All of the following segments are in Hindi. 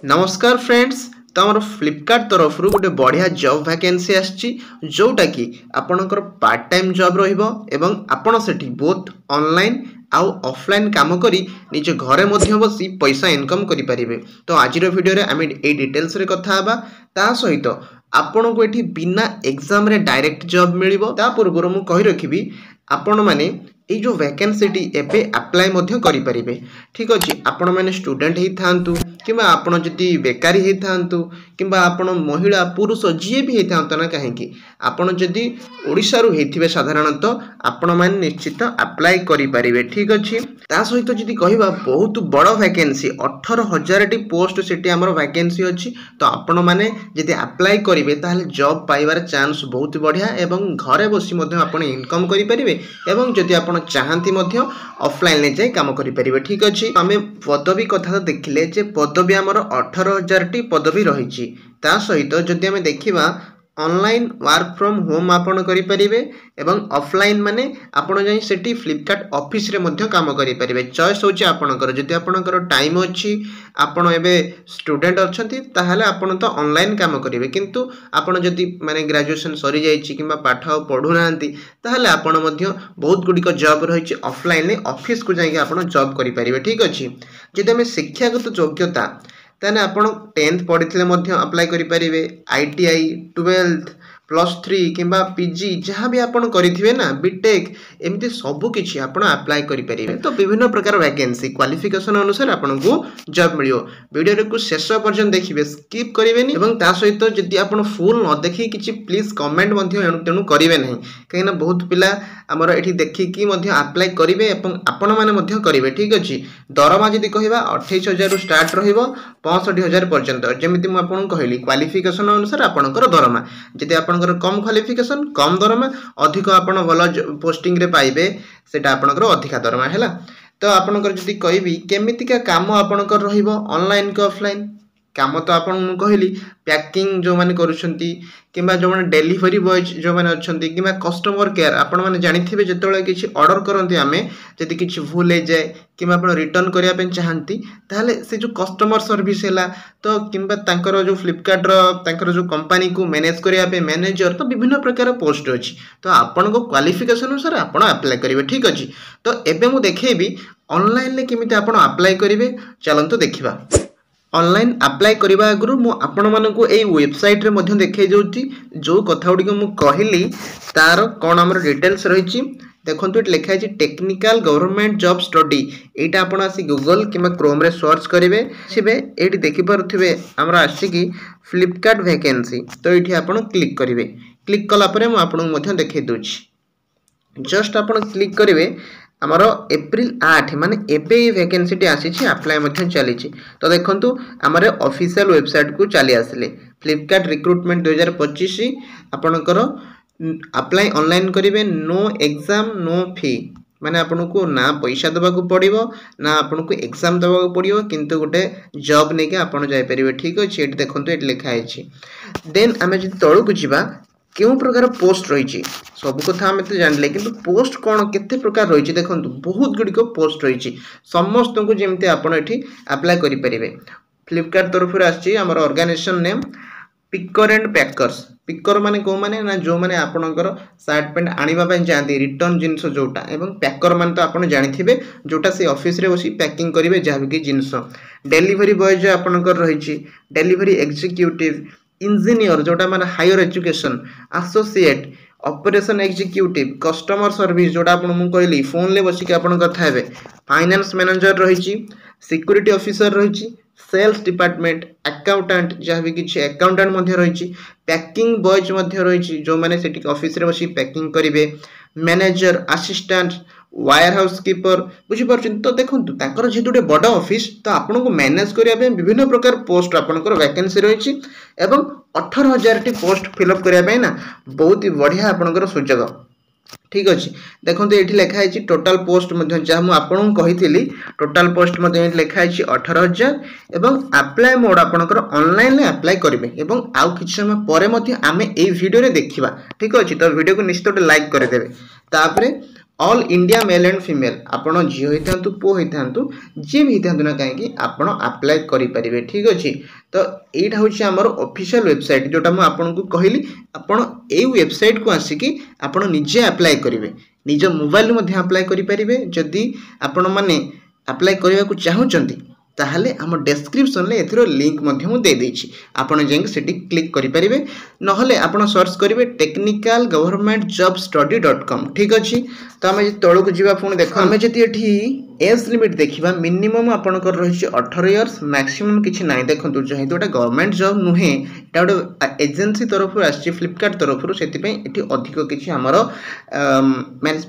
नमस्कार फ्रेंड्स तमर फ्लिपकार्ट तरफ गोटे बढ़िया जॉब वैकेंसी आछि जोटा कि आपणकर पार्ट टाइम जॉब रहिबो एवं आपण सेठी बोथ ऑनलाइन आउ ऑफलाइन काम करी निज घरे मध्य बसी पैसा इनकम करि परिबे। तो आजिर वीडियो रे आमे ए डिटेल्स रे कथा हबा ता सहित आपण को एठी बिना एग्जाम रे डायरेक्ट जॉब मिलिबो। ता पूर्व मु कहि रखिबी आपण माने ये जो वैकेंसीटी एबे अप्लाई मध्य करि परिबे। ठीक अछि, आपण माने स्टूडेंट ही थांतु किबा आपण जति बेकारी ही थांतु किबा आपण महिला पुरुष जे भी ही थांतु ना काहेकि आपण जति ओडिसा रु हेथिबे साधारणतः आपण माने निश्चित अप्लाई करि परिबे। ठीक अछि, ता सहित जति कहिबा बहुत बड़ वैकेंसी 18000 टी पोस्ट सेटी हमर वैकेंसी अछि। तो आपण माने जति अप्लाई करिवे ताले जॉब पाइबार चांस बहुत बढ़िया एवं घरे बसी मध्य आपण इनकम करि परिबे एवं जति आपण चाहती मध्य ऑफलाइन ले जाय काम करि परिबे। ठीक अछि, आमे पदवी कथा देखिले जे पदवी हमर 18000 टी पदवी रहिछि। ता सहित जदि आमे देखिबा ऑनलाइन वर्क फ्रॉम होम आपण करि परिबे एवं ऑफलाइन माने आपण जाई सेठी फ्लिपकार्ट ऑफिस रे मध्य काम करि परिबे। चॉइस होछि आपणकर जदि आपणकर टाइम अछि आपण एबे स्टूडेंट अछंती ताहाले आपण तो ऑनलाइन काम करिवे, किंतु आपण जदि माने ग्रेजुएशन सरी जाईछि किबा पाठ पढु नांती ताहाले आपण मध्य बहुत गुडी को जॉब रहिछि ऑफलाइन ने ऑफिस को जाई आपण जॉब करि परिबे। ठीक अछि, जदि हमें शिक्षागत योग्यता ताने आपण 10th पढ़िथिले मध्य अप्लाई करि परिबे। आईटीआई 12th +3 किंबा पीजी जहाँ भी आपण करिथिबे ना बीटेक एमती सब किछि आपण अप्लाई करि परिबे। तो विभिन्न प्रकार वैकेंसी क्वालिफिकेशन अनुसार आपण को जॉब मिलियो। वीडियो को शेष पर्यंत देखिबे, स्किप करिवेनी एवं ता सहित जदि आपण फुल न देखि किछि प्लीज कमेंट मध्य तेनु करिवे नहीं, कहिना बहुत पिला हमर एठी देखि कि मध्य अप्लाई करिवे एवं आपण माने मध्य करिवे। ठीक अछि, दरमा जदि कहिबा 28000 रु स्टार्ट रहिबो 65000 पर्यंत। जेमिति मु आपन कहली क्वालिफिकेशन अनुसार आपनकर दरमा, जदि आपनकर कम क्वालिफिकेशन कम दरमा, अधिक आपन भल पोस्टिंग रे पाइबे सेटा आपनकर अधिक दरमा हैला। तो आपनकर जदि कहबी केमितिका काम आपनकर रहिबो ऑनलाइन के ऑफलाइन काम, तो आपन मु कहली पैकिंग जो माने करूछंती किबा जो माने डिलीवरी बॉय जो माने अछंती किबा कस्टमर केयर आपण माने जानिथिबे जेतोळे किछि ऑर्डर करंती आमे जदि किछि भूल हे जाय किबा आपण रिटर्न करिया पे चाहंती ताले से जो कस्टमर सर्विस हैला तो किबा तांकर जो फ्लिपकार्ट रो तांकर जो कंपनी को मैनेज करिया पे मैनेजर, तो विभिन्न प्रकार पोस्ट अछि। तो आपण को क्वालिफिकेशन अनुसार आपण अप्लाई करिवे। ठीक अछि, तो एबे मु देखेबी ऑनलाइन ले किमिते आपण अप्लाई करिवे। चलंतो देखिबा ऑनलाइन अप्लाई करबा आगु मु आपण मानकु एई वेबसाइट रे मध्य देखै जोची जो कथा उडी को मु कहली तार कोन हमर डिटेल्स रहिछि। देखंतु एट लिखा है टेक्निकल गवर्नमेंट जॉब स्टडी। एटा आपण आसी गूगल किबा क्रोम रे सर्च करिवे सिबे एटी देखि परथिबे हमरा आसी कि फ्लिपकार्ट वैकेंसी। तो एठी आपण क्लिक करिवे, क्लिक कला परे मु आपण मध्य देखै दोछि। जस्ट आपण क्लिक करिवे आमर एप्रिल 8 माने एबे वैकेंसी टी आसी अप्लाई मध्य चली। तो देखंतु आमर ऑफिशियल वेबसाइट को चली आसले फ्लिपकार्ट रिक्रुटमेंट 2025 आपनकर अप्लाई ऑनलाइन करिवे, नो एग्जाम नो फी माने आपन को ना पैसा दबा को पड़िबो ना आपन को एग्जाम दबा को पड़िबो, किंतु गोटे जॉब नेके आपन जाय परिबे। ठीक अछि, एटी देखंतु एटी लिखा है। देन आमे जति तळु को जिबा केउ प्रकार पोस्ट रही सब कथा आम तो जानले, किंतु पोस्ट कौन केते प्रकार रही देखो बहुत गुड़िक पोस्ट रही समस्त को जमी आपड़ ये अप्लाई करें। फ्लिपकार्ट तरफ आमर organisation name picker and packers. Picker माने को माने ना जो माने आपणकर सार्ट पैंट आनिबा जाती रिटर्न जिनस जोटा, एवं पैकर माने तो आपन जानिथिबे जोटा से ऑफिस रे बसी पैकिंग करिवे जहाँ भी जिनस। डिलीवरी बॉय जो आपणकर रही, डिलीवरी एग्जीक्यूटिव, इंजीनियर जोटा माने higher education, associate, operation executive, customer service जोटा आपण मु कहली फोन ले बसिक आपण कथा हेबे, फाइनेंस मैनेजर रही, सिक्यूरिटी ऑफिसर रही, सेल्स डिपार्टमेंट, अकाउंटेंट जहाँ भी किसी अकाउंटेंट मध्य रही, पैकिंग बॉयज मध्य रही जो माने सेठी ऑफिस रे बसी पैकिंग करिवे, manager, assistant, wire house keeper बुझी परछन। तो देखंतु ताकर जेतु गोटे बड़ ऑफिस तो आपन को मैनेज करिया पे विभिन्न प्रकार पोस्ट आपनकर वैकेंसी रही एवं 18000 टी पोस्ट फिलअप करिया पे ना बहुत ही बढ़िया आपनकर सुजोग। ठीक अछि, देखंतु एठी लिखा है टोटल पोस्ट मध्य जहाँ मु आपन को कहिथिली टोटल पोस्ट मध्य लिखा है 18000 एवं अप्लाई मोड आपनकर ऑनलाइन ले अप्लाई करिवे एवं आउ किछ समय परे मध्य आमे ए वीडियो रे देखिबा। ठीक अछि, तो वीडियो को निश्चित लाइक कर देबे। तापरे all India male and female आपण झी होता पुओ होता जी भी होता ना कहीं आप अप्लाई करेंगे ठीक अच्छे। तो यहाँ हूँ आमर ऑफिशियल वेबसाइट जोटा मुझे आपको कहली आपण ये वेबसाइट को आसिकी आपण निजे अप्लाई करेंगे निज मोबाइल अप्लाई करेंगे जदि आपण मैंने अप्लाई करने को चाहूँगी ताहले आम डेस्क्रिप्शन में एथरो लिंक दे देछि आपण जाई सेठी क्लिक करि परिबे नहले आपण सर्च करिवे technicalgovernmentjobstudy.com ठीक अछि। तो आम तौक जा पुणी देख आम जी ये एज लिमिट देखा मिनिमम आपंकर रही 18 इयर्स मैक्सिमम किसी ना देखो जेहेतु गोटे गवर्नमेंट जॉब नुहे यहाँ गोटे एजेन्सी तरफ आसी फ्लिपकार्ट तरफ से अधिक किसी आमर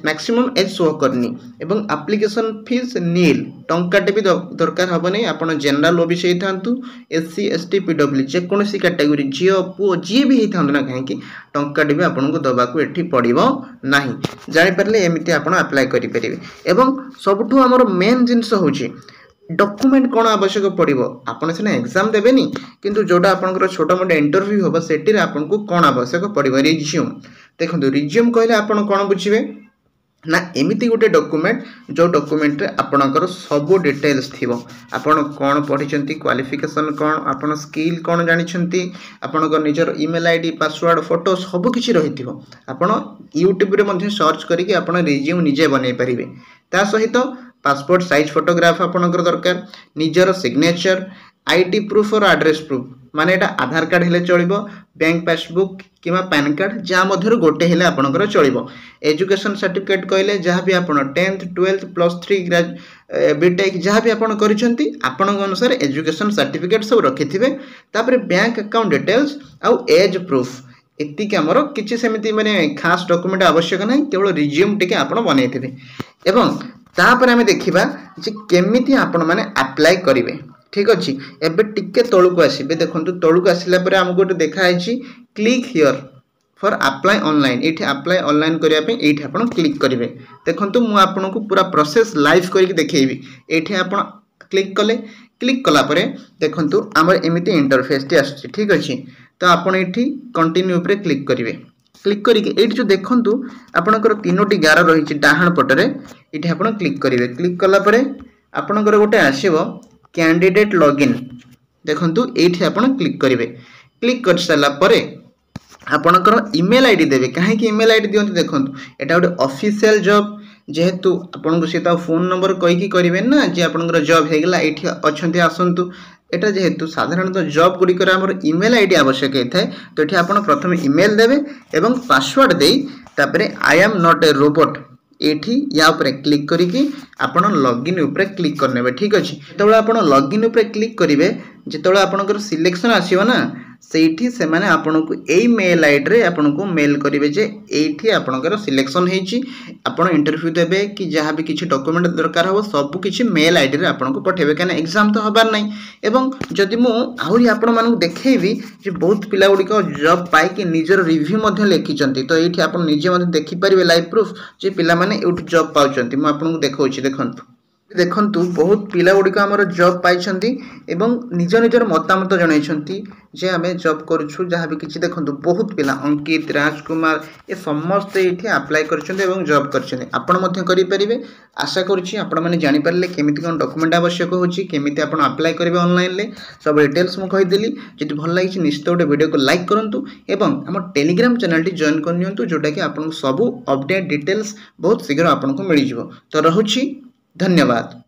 मैक्सिमम एज शो करनी एवं एप्लिकेशन फीस नील टंकाटे भी दरकार हम नहीं आप जेनराल ओबीसी था SC ST PW जेकोसी कैटेगोरी झील पुओ जी भी होता ना कहीं टंकाटे भी आपको दबाक ये पड़ो ना जापारे एमती आप अप्लाई करेंगे। एवं सबुठ आमर मेन जिनस हूँ डॉक्यूमेंट कौन आवश्यक पड़ो आपड़ सीना एग्जाम देवेनि किंतु जोटा आपंकर छोटा मोटा इंटरव्यू हम से आपको कौन आवश्यक पड़ो रिज्यूम देखो रिज्यूम कहले आप कौन बुझे ना एमती गोटे डॉक्यूमेंट जो डॉक्यूमेंट आपणकर सब डिटेल्स थी आपड़ कौन पढ़ी क्वालिफिकेशन कौन आप स्किल कौन जानी आपणकर निजर ईमेल आईडी पासवर्ड फोटो सबकि रही आपड़ यूट्यूब रे सर्च करके आप रिज्यूम निजे बन पारे ता सहित पासपोर्ट साइज फोटोग्राफ आपणकर दरकार निजर सिग्नेचर आईडी प्रूफ और एड्रेस प्रूफ माने एटा आधार कार्ड हेले चलिबो बैंक पासबुक किमा पैन कार्ड जहाँ मध्य गोटे हेले आपणकर चलिबो एजुकेशन सर्टिफिकेट कहले जहाँ भी आपण 10th 12th +3 बीटेक जहाँ भी आपण करिसेंती आपण अनुसार एजुकेशन सर्टिफिकेट सब रखिथिबे तापर बैंक अकाउंट डिटेल्स आउ एज प्रूफ एतिक आमर किछि सेमिति माने खास डॉक्यूमेंट आवश्यक नहीं केवल रिज्यूम टिके आपण बनैथिबे एवं तापर आमे देखिबा जे केमिति आपण माने अप्लाई करिवे ठीक अच्छे। एबे टिके तौक आसबे देखो तौक आसला आमको गोटे देखाई click here for apply online ये अप्लाई ऑनलाइन करने ये आप क्लिक करेंगे देखो मुझे आपको पूरा प्रोसेस लाइव करके देखेबी ये आप क्लिक कले क्लिक कलापर देखो आमर एमती इंटरफेस टी आस ठीक अच्छे। तो आपड़ ये कंटिन्यू पर क्लिक करेंगे क्लिक करके जो देखूँ आपणकर 3टी गार रही डाहाण पटरे ये आप क्लिक करेंगे क्लिक कलापर आपणकर गोटे आसब कैंडिडेट लॉगिन देखंतु एठी आपण क्लिक करेंगे क्लिक कर सारा पर आपणकर ईमेल आईडी देवे कहीं ईमेल आईडी दियंतु देखंतु एटा गोटे ऑफिशियल जॉब जेहेतु आपन से फोन नंबर कहीकि करेंगे ना जे आपणकर जॉब हेगला एठी अछंती आसंतु एटा जेहेतु साधारणतः जॉब गुड़िकर आमर ईमेल आईडी आवश्यक होता है। तो ये आप प्रथम ईमेल देवे एवं पासवर्ड दे तापरे I am not a robot एठी या ऊपर क्लिक करके आपण लॉगिन ऊपर क्लिक करने ठीक अच्छे। जो आप लॉगिन ऊपर क्लिक करेंगे जो आपंकर सिलेक्शन आसो ना सेठी से माने आपन को एई मेल आईडी रे आपन को मेल करेंगे जे एठी आपनकर सिलेक्शन हेची आपन इंटरव्यू देबे कि जहाँ भी किसी डॉक्यूमेंट दरकार हो सब किसी मेल आईडी रे आपन को पठेबे कहीं एग्जाम तो हबार नहीं। एवं जदि मु आहुरी आपण मानक देखेबी जे बहुत पिला गुड़िक जॉब पाई निजर रिव्यू मध्य लिखिचंती तो ये आप निजे देखि पारिबे लाइव प्रूफ जे पिला माने एउठ जॉब पाउचंती मु आपन को देखौछि देखंतु देखंतु बहुत पिला गुड़िक आमर जॉब पाइछंती एवं निज निजर मतामत जनइछंती जे आमे जॉब करूछु जहाँ भी किछि देखंतु बहुत पिला अंकित राजकुमार ये समस्त ये अप्लाई करछंती एवं जॉब करछंती आपण मध्य करि परिबे। आशा करूछि आपण माने जानि पारले केमिति कोन डॉक्यूमेंट आवश्यक होछि केमिति आपण अप्लाई करिवे ऑनलाइन ले सब डिटेल्स मु कहि देली। जदि भल लागिछि निश्चित गोटे वीडियो को लाइक करंतु एवं हमर टेलीग्राम चैनल टी जॉइन करनियंतु जोटा कि आपन सब अपडेट डिटेल्स बहुत शीघ्र आपन को मिल जिवो। तो रहुछि धन्यवाद।